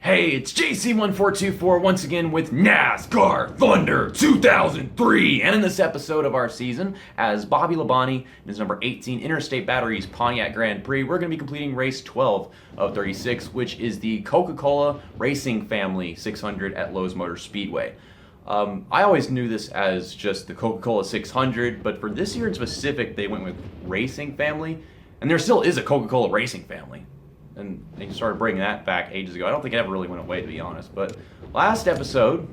Hey, it's JC1424 once again with NASCAR Thunder 2003. And in this episode of our season, as Bobby Labonte in his number 18 Interstate Batteries Pontiac Grand Prix, we're going to be completing race 12 of 36, which is the Coca-Cola Racing Family 600 at Lowe's Motor Speedway. I always knew this as just the Coca-Cola 600, but for this year in specific, they went with Racing Family, and there still is a Coca-Cola Racing Family. And they started bringing that back ages ago. I don't think it ever really went away, to be honest. But last episode,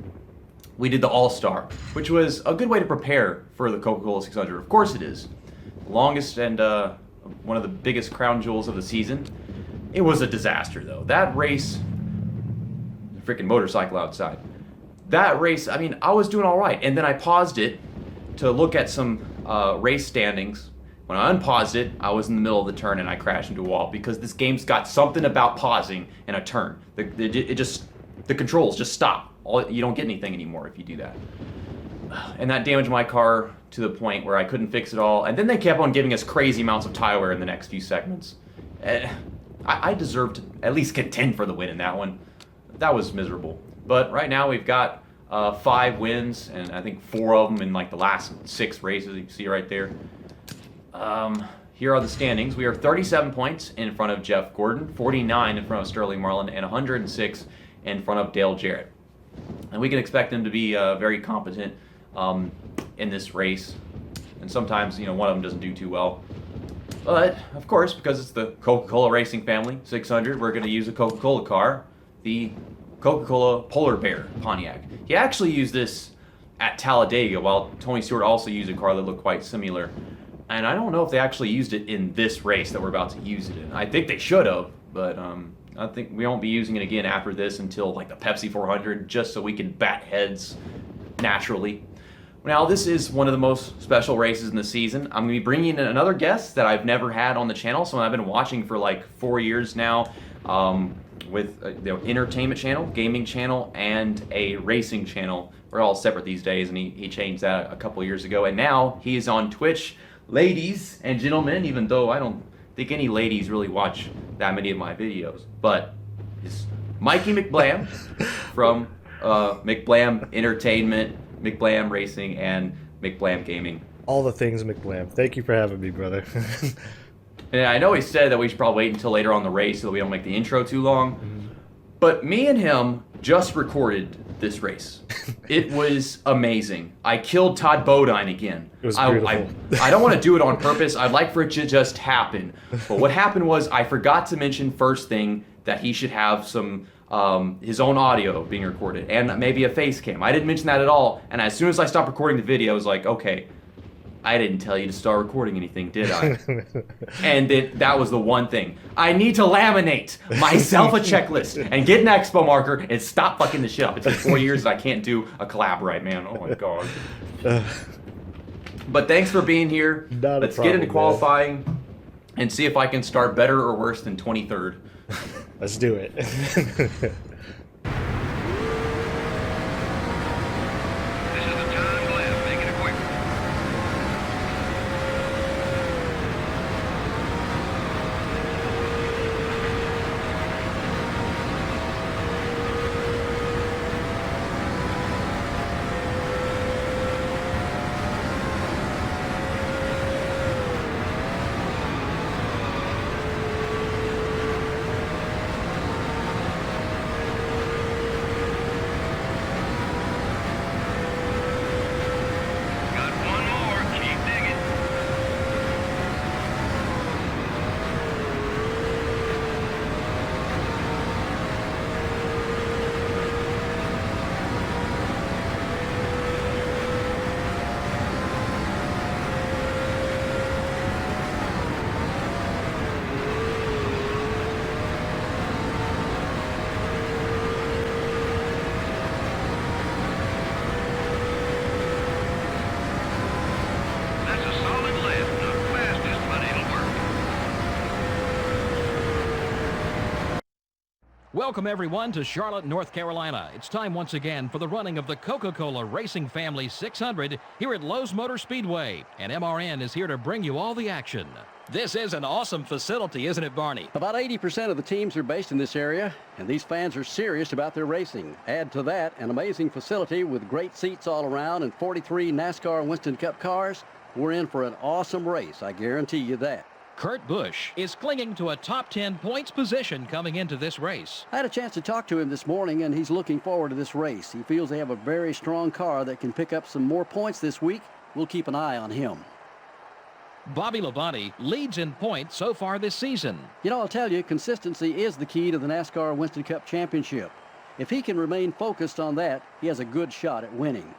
we did the All-Star, which was a good way to prepare for the Coca-Cola 600. Of course it is. The longest and one of the biggest crown jewels of the season. It was a disaster, though. That race, the freaking motorcycle outside. That race, I mean, I was doing all right. And then I paused it to look at some race standings. When I unpaused it, I was in the middle of the turn and I crashed into a wall because this game's got something about pausing in a turn. The controls just stop. You don't get anything anymore if you do that. And that damaged my car to the point where I couldn't fix it all. And then they kept on giving us crazy amounts of tire wear in the next few segments. I deserved to at least contend for the win in that one. That was miserable. But right now we've got 5 wins, and I think 4 of them in like the last 6 races. You can see right there. Here are the standings. We are 37 points in front of Jeff Gordon, 49 in front of Sterling Marlin, and 106 in front of Dale Jarrett. And we can expect them to be very competent in this race. And sometimes, one of them doesn't do too well. But, of course, because it's the Coca-Cola Racing Family 600, we're going to use a Coca-Cola car, the Coca-Cola Polar Bear Pontiac. He actually used this at Talladega, while Tony Stewart also used a car that looked quite similar. And I don't know if they actually used it in this race that we're about to use it in. I think they should have, but I think we won't be using it again after this until like the Pepsi 400, just so we can bat heads naturally. Now, this is one of the most special races in the season. I'm going to be bringing in another guest that I've never had on the channel, someone I've been watching for like 4 years now, with the entertainment channel, gaming channel, and a racing channel. We're all separate these days, and he changed that a couple years ago, and now he is on Twitch. Ladies and gentlemen, even though I don't think any ladies really watch that many of my videos, but it's MikeyMcBlam from McBlam Entertainment, McBlam Racing, and McBlam Gaming. All the things McBlam. Thank you for having me, brother. And I know he said that we should probably wait until later on the race so that we don't make the intro too long, but me and him just recorded this race. It was amazing. I killed Todd Bodine again. It was beautiful. I don't want to do it on purpose. I'd like for it to just happen. But what happened was I forgot to mention first thing that he should have some his own audio being recorded and maybe a face cam. I didn't mention that at all. And as soon as I stopped recording the video, I was like, okay, I didn't tell you to start recording anything, did I? And that was the one thing. I need to laminate myself a checklist and get an expo marker and stop fucking this shit up. It's been 4 years and I can't do a collab right, man. Oh my god. But thanks for being here. Let's get into qualifying and see if I can start better or worse than 23rd. Let's do it. Welcome, everyone, to Charlotte, North Carolina. It's time once again for the running of the Coca-Cola Racing Family 600 here at Lowe's Motor Speedway. And MRN is here to bring you all the action. This is an awesome facility, isn't it, Barney? About 80% of the teams are based in this area, and these fans are serious about their racing. Add to that an amazing facility with great seats all around and 43 NASCAR Winston Cup cars. We're in for an awesome race, I guarantee you that. Kurt Busch is clinging to a top 10 points position coming into this race. I had a chance to talk to him this morning, and he's looking forward to this race. He feels they have a very strong car that can pick up some more points this week. We'll keep an eye on him. Bobby Labonte leads in points so far this season. You know, I'll tell you, consistency is the key to the NASCAR Winston Cup Championship. If he can remain focused on that, he has a good shot at winning.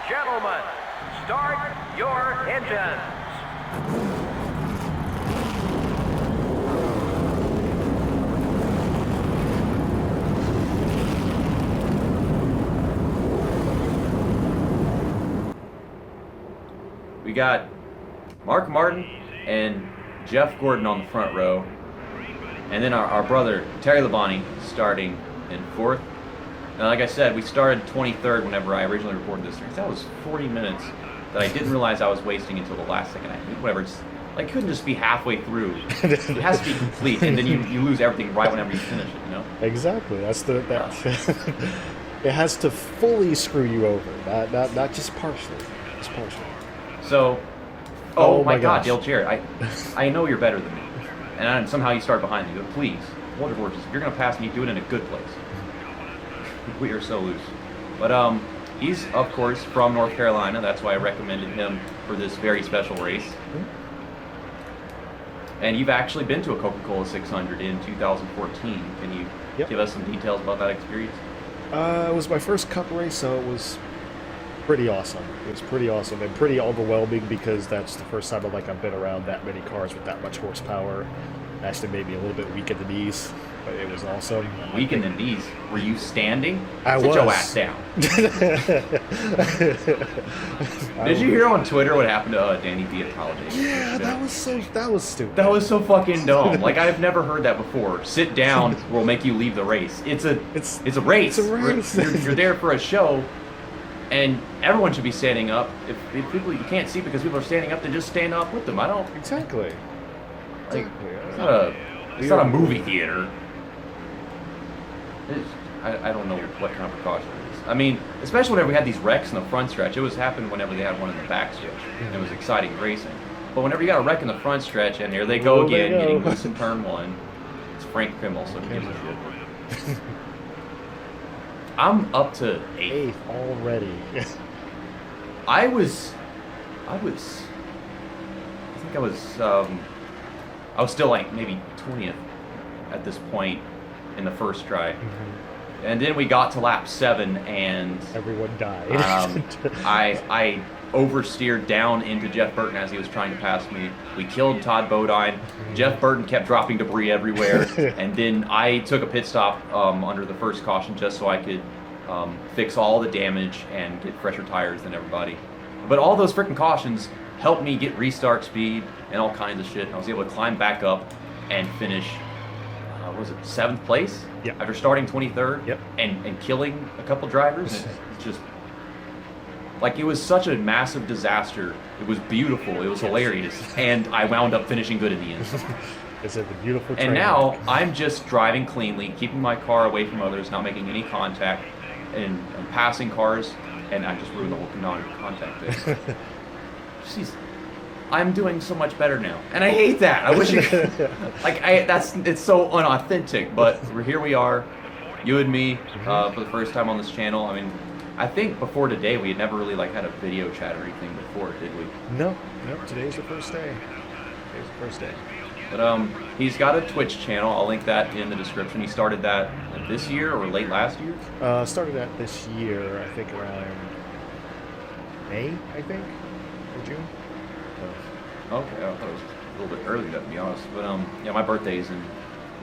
Gentlemen, start your engines. We got Mark Martin and Jeff Gordon on the front row, and then our brother Terry Labonte starting in fourth. Now, like I said, we started 23rd whenever I originally reported this race. That was 40 minutes that I didn't realize I was wasting until the last second. Whatever, it's like couldn't just be halfway through. It has to be complete, and then you lose everything right whenever you finish it. You know? Exactly. That's it has to fully screw you over, not just partially. Just partially. So, oh my God, gosh. Dale Jarrett, I know you're better than me, and somehow you start behind me. But please, hold your horses. If you're gonna pass me, do it in a good place. We are so loose. But he's, of course, from North Carolina. That's why I recommended him for this very special race. And you've actually been to a Coca-Cola 600 in 2014. Can you give us some details about that experience? It was my first Cup race, so it was pretty awesome. It was pretty awesome and pretty overwhelming because that's the first time I've been around that many cars with that much horsepower. Actually made me a little bit weak at the knees, but it was awesome. Weak in the knees? Were you standing? I Sit was. your ass down. Did you hear on Twitter what happened to Danny Diatology? Yeah, that was stupid. That was so fucking dumb. Like, I've never heard that before. Sit down, we'll make you leave the race. It's a race. It's a race. You're there for a show, and everyone should be standing up. If people you can't see because people are standing up, then just stand up with them. I don't. Exactly. Like, it's not a movie theater. I don't know what kind of precaution it is. I mean, especially whenever we had these wrecks in the front stretch. It was happened whenever they had one in the back stretch. And it was exciting racing. But whenever you got a wreck in the front stretch, and there they go again, getting loose in turn one. It's Frank Kimmel, so he gives a shit. I'm up to 8th. Already. I was still like maybe 20th at this point in the first try. Mm-hmm. And then we got to lap 7 and everyone died. I oversteered down into Jeff Burton as he was trying to pass me. We killed Todd Bodine. Mm-hmm. Jeff Burton kept dropping debris everywhere. And then I took a pit stop under the first caution just so I could fix all the damage and get fresher tires than everybody. But all those freaking cautions helped me get restart speed and all kinds of shit. And I was able to climb back up and finish, 7th place? Yep. After starting 23rd? Yep. And killing a couple drivers? It's just, like, it was such a massive disaster. It was beautiful. It was hilarious. And I wound up finishing good in the end. It's a beautiful train. And now I'm just driving cleanly, keeping my car away from others, not making any contact, and passing cars, and I just ruined the whole non-contact thing. Jeez, I'm doing so much better now, and I hate that. I wish it's so unauthentic, but here we are, you and me, for the first time on this channel. I mean, I think before today we had never really had a video chat or anything before, did we? No, today's the first day. But he's got a Twitch channel. I'll link that in the description. He started that this year or late last year? Started that this year, I think around May, I think, or June. Okay, I thought it was a little bit earlier, to be honest. But yeah, my birthday's in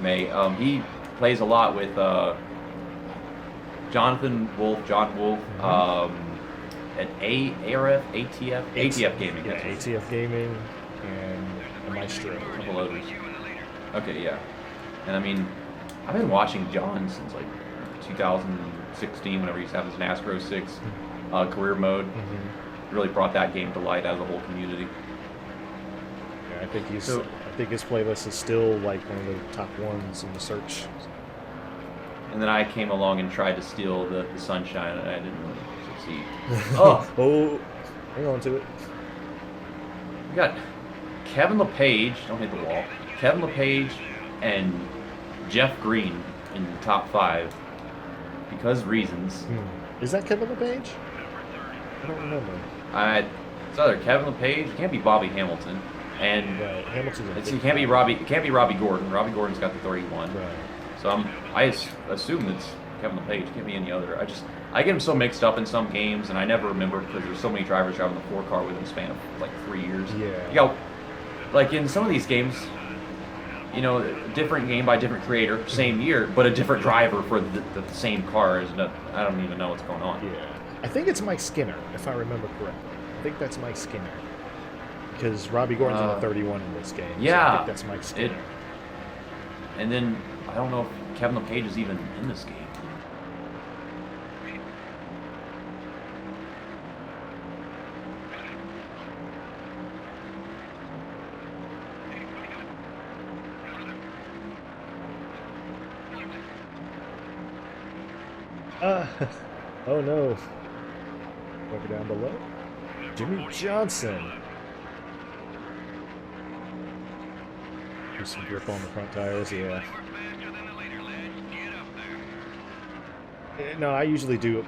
May. He plays a lot with John Wolf, at ATF Gaming. Yeah, ATF Gaming and Maestro. A couple others. Okay, yeah. And I mean, I've been watching John since like 2016, whenever he used to have his NASCAR 06 career mode. Really brought that game to light out of the whole community. Yeah, I think his playlist is still like one of the top ones in the search. And then I came along and tried to steal the Sunshine, and I didn't really succeed. Oh, hang on to it. We got Kevin LePage, don't hit the wall. Kevin LePage and Jeff Green in the top 5 because reasons. Is that Kevin LePage? I don't remember. It's either Kevin LePage, it can't be Bobby Hamilton, and Hamilton's it can't be Robbie Gordon. Robbie Gordon's got the 31. Right. So I assume it's Kevin LePage. It can't be any other. I get him so mixed up in some games, and I never remember because there's so many drivers driving the 4 car within a span of like 3 years. Yeah. You got, like in some of these games, you know, different game by different creator, same year, but a different driver for the same car. I don't even know what's going on. Yeah. I think it's Mike Skinner, if I remember correctly. I think that's Mike Skinner. Because Robbie Gordon's on the 31 in this game. Yeah. So I think that's Mike Skinner. And then I don't know if Kevin LePage is even in this game. Oh no. Over down below. Jimmy Johnson. There's some grip on the front tires, yeah. No, I usually do.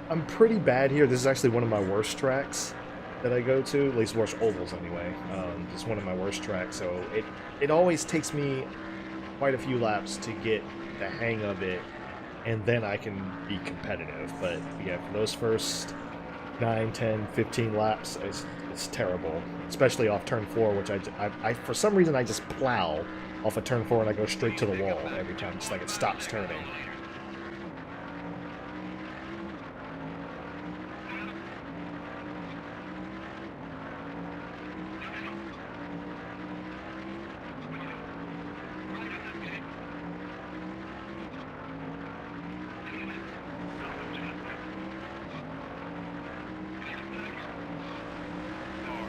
I'm pretty bad here. This is actually one of my worst tracks that I go to, at least worst ovals anyway. It's one of my worst tracks, so it always takes me quite a few laps to get the hang of it, and then I can be competitive. But yeah, for those first 9, 10, 15 laps, it's terrible, especially off turn 4, which I for some reason I just plow off of turn 4 and I go straight to the wall every time. It's like it stops turning.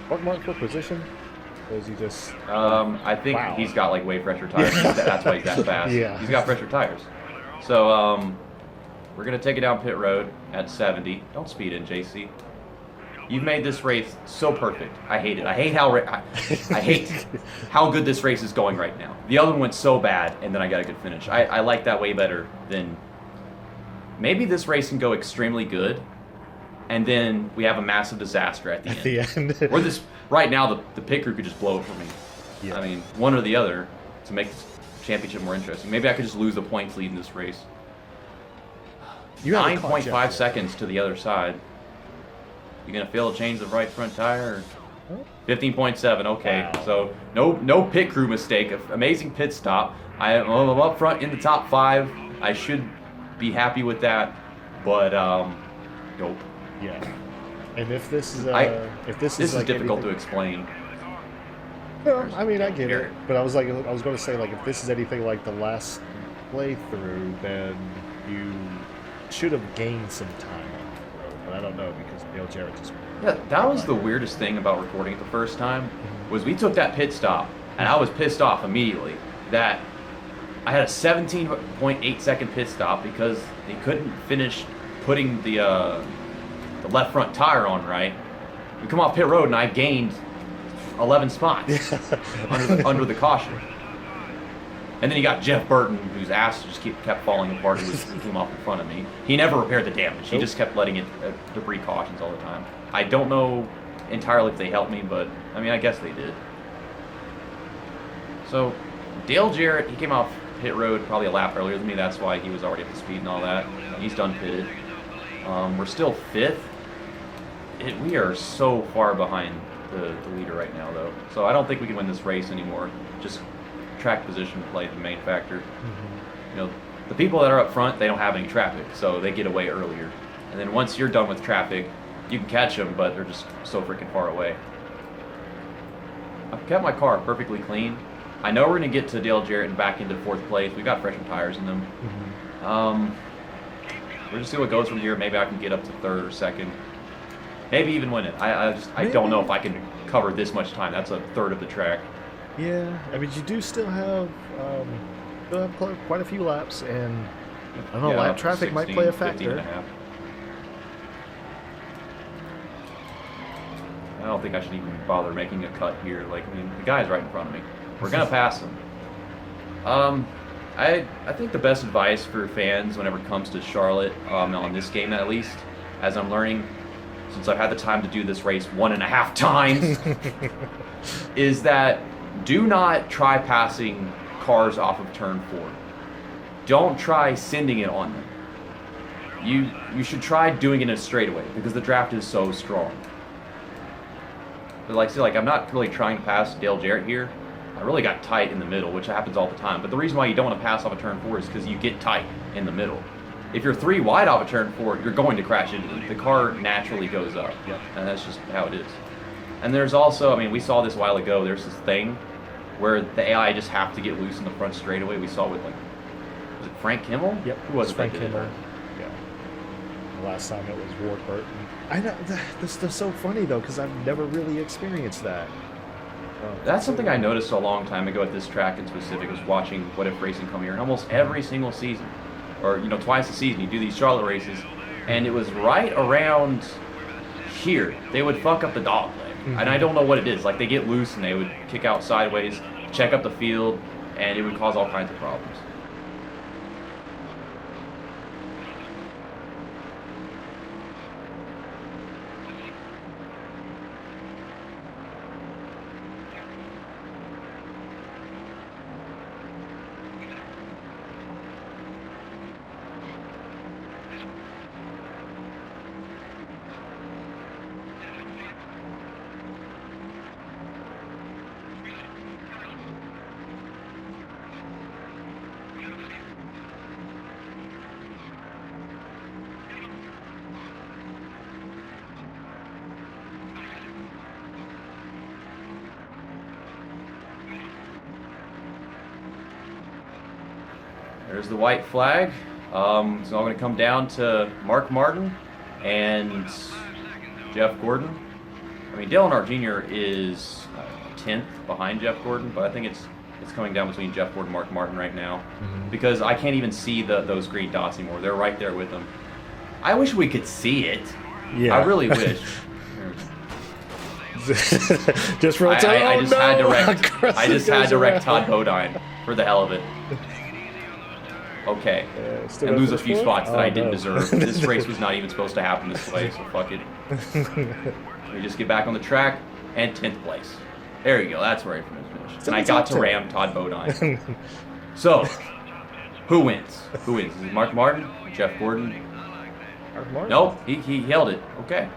What mark for position? Or is he just... I think he's got like way fresher tires. That's why he's that fast. Yeah. He's got fresher tires. So we're going to take it down pit road at 70. Don't speed in, JC. You've made this race so perfect. I hate it. I hate how good this race is going right now. The other one went so bad, and then I got a good finish. I like that way better than... Maybe this race can go extremely good, and then we have a massive disaster at the end. Or this, right now, the pit crew could just blow it for me. Yeah. I mean, one or the other to make this championship more interesting. Maybe I could just lose the points lead in this race. 9.5 seconds to the other side. You gonna fail to change the right front tire? 15.7. Okay, wow. So no pit crew mistake. Amazing pit stop. I'm up front in the top 5. I should be happy with that, but nope. Yeah. And if this is this is like difficult to anything, explain. no, I mean I get it, but I was going to say, like, if this is anything like the last playthrough, then you should have gained some time on the road. But I don't know, because Dale Jarrett just... Yeah, that was the weirdest thing about recording it the first time, was we took that pit stop, and I was pissed off immediately that I had a 17.8 second pit stop because they couldn't finish putting the left front tire on right. We come off pit road, and I gained 11 spots under the caution. And then you got Jeff Burton, whose ass just kept falling apart. He came off in front of me. He never repaired the damage. He just kept letting it debris cautions all the time. I don't know entirely if they helped me, but I mean, I guess they did. So Dale Jarrett, he came off pit road probably a lap earlier than me. That's why he was already up to speed and all that. He's done pitted. We're still 5th. We are so far behind the leader right now, though. So I don't think we can win this race anymore. Just track position play the main factor. you know, the people that are up front, they don't have any traffic, so they get away earlier. And then once you're done with traffic, you can catch them, but they're just so freaking far away. I've kept my car perfectly clean. I know we're going to get to Dale Jarrett and back into 4th place. We've got freshman tires in them. We'll just see what goes from here. Maybe I can get up to 3rd or 2nd. Maybe even win it. I don't know if I can cover this much time. That's a 1/3 of the track. Yeah, I mean, you do still have quite a few laps, and I don't know, Yeah, lap traffic 16, might play a 15 and factor. a half. I don't think I should even bother making a cut here. Like, I mean, the guy's right in front of me. We're gonna pass him. I think the best advice for fans whenever it comes to Charlotte, on this game at least, as I'm learning, since I've had the time to do this race 1.5 times, is that do not try passing cars off of turn 4. Don't try sending it on them. You should try doing it in a straightaway because the draft is so strong. But see, I'm not really trying to pass Dale Jarrett here. I really got tight in the middle, which happens all the time. But the reason why you don't want to pass off a turn 4 is because you get tight in the middle. If you're 3 wide off a turn 4, you're going to crash into it. The car naturally goes up. Yep. And that's just how it is. And there's also, I mean, we saw this a while ago. There's this thing where the AI just have to get loose in the front straightaway. We saw with, was it Frank Kimmel? Yep. Who was it Frank that did Kimmel? it? Yeah. The last time it was Ward Burton. I know this is so funny though because I've never really experienced that. That's something I noticed a long time ago at this track in specific, was watching What If Racing come here. And almost every single season, or twice a season, you do these Charlotte races, and it was right around here they would fuck up the dog leg. And I don't know what it is. Like, they get loose and they would kick out sideways, check up the field, and it would cause all kinds of problems. There's the white flag. It's all going to come down to Mark Martin and Jeff Gordon. I mean, Dale Earnhardt Jr. is 10th behind Jeff Gordon, but I think it's coming down between Jeff Gordon and Mark Martin right now, because I can't even see those green dots anymore. They're right there with them. I wish we could see it. Yeah. I really wish. Just rotate. I just had to wreck. Cressy I just had goes to wreck around. Todd Bodine for the hell of it. Okay. Still And up lose for a few the spots that fourth? I Oh, didn't no. deserve. This race was not even supposed to happen this way, so fuck it. We just get back on the track, and 10th place. There you go, that's where I finished. And I got to ram Todd Bodine. So, who wins? Who wins? Is it Mark Martin? Jeff Gordon? Mark Martin? Nope, he held it. Okay.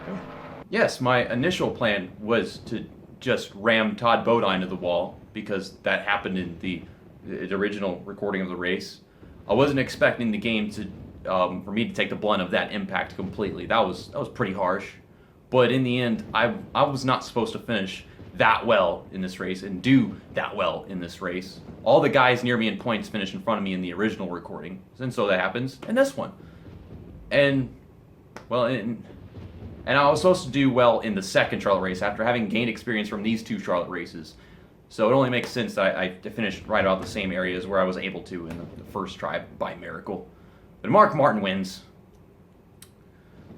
Yes, my initial plan was to just ram Todd Bodine to the wall, because that happened in the original recording of the race. I wasn't expecting the game to for me to take the blunt of that impact completely. That was pretty harsh. But in the end, I was not supposed to finish that well in this race and do that well in this race. All the guys near me in points finished in front of me in the original recording, and so that happens in this one. And well, and I was supposed to do well in the second Charlotte race after having gained experience from these 2 Charlotte races. So it only makes sense that I finished right about the same areas where I was able to in the first try by miracle. But Mark Martin wins.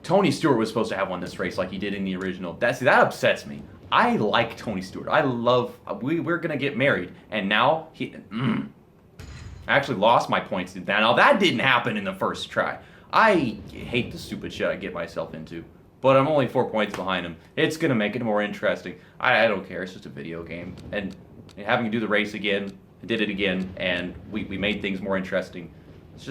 Tony Stewart was supposed to have won this race like he did in the original. That upsets me. I like Tony Stewart. I love. We're gonna get married, and now I actually lost my points. Now that didn't happen in the first try. I hate the stupid shit I get myself into. But I'm only 4 points behind him. It's going to make it more interesting. I don't care. It's just a video game. And having to do the race again, I did it again, and we made things more interesting. It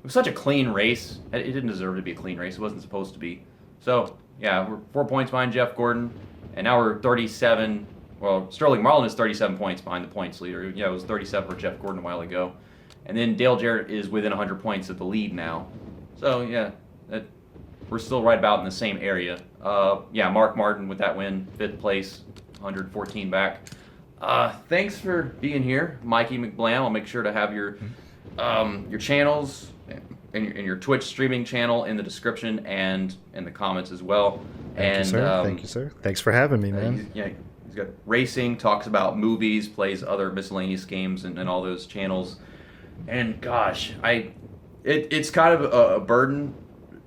was such a clean race. It didn't deserve to be a clean race. It wasn't supposed to be. So, yeah, we're 4 points behind Jeff Gordon, and now we're 37. Well, Sterling Marlin is 37 points behind the points leader. Yeah, it was 37 for Jeff Gordon a while ago. And then Dale Jarrett is within 100 points of the lead now. So, yeah, we're still right about in the same area. Yeah, Mark Martin with that win, 5th place, 114 back. Thanks for being here, MikeyMcBlam. I'll make sure to have your channels and your Twitch streaming channel in the description and in the comments as well. Thank you, sir. Thanks for having me, man. He's got racing, talks about movies, plays other miscellaneous games and all those channels. And gosh, it's kind of a burden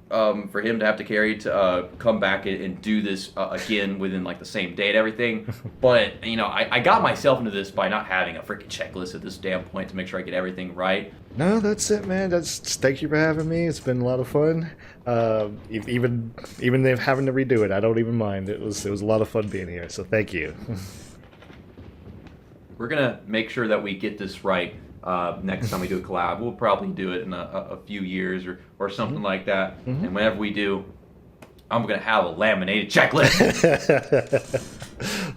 for him to have to carry to come back and do this again within like the same day and everything. But I got myself into this by not having a freaking checklist at this damn point to make sure I get everything right. No, that's it, man. Thank you for having me. It's been a lot of fun. Even if having to redo it, I don't even mind. It was a lot of fun being here. So thank you. We're gonna make sure that we get this right next time we do a collab. We'll probably do it in a few years or something like that. And whenever we do, I'm gonna have a laminated checklist.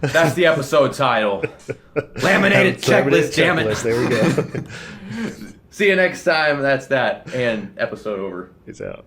That's the episode title. Laminated checklist, damn it. There we go. See you next time. That's that. And episode over. Peace out.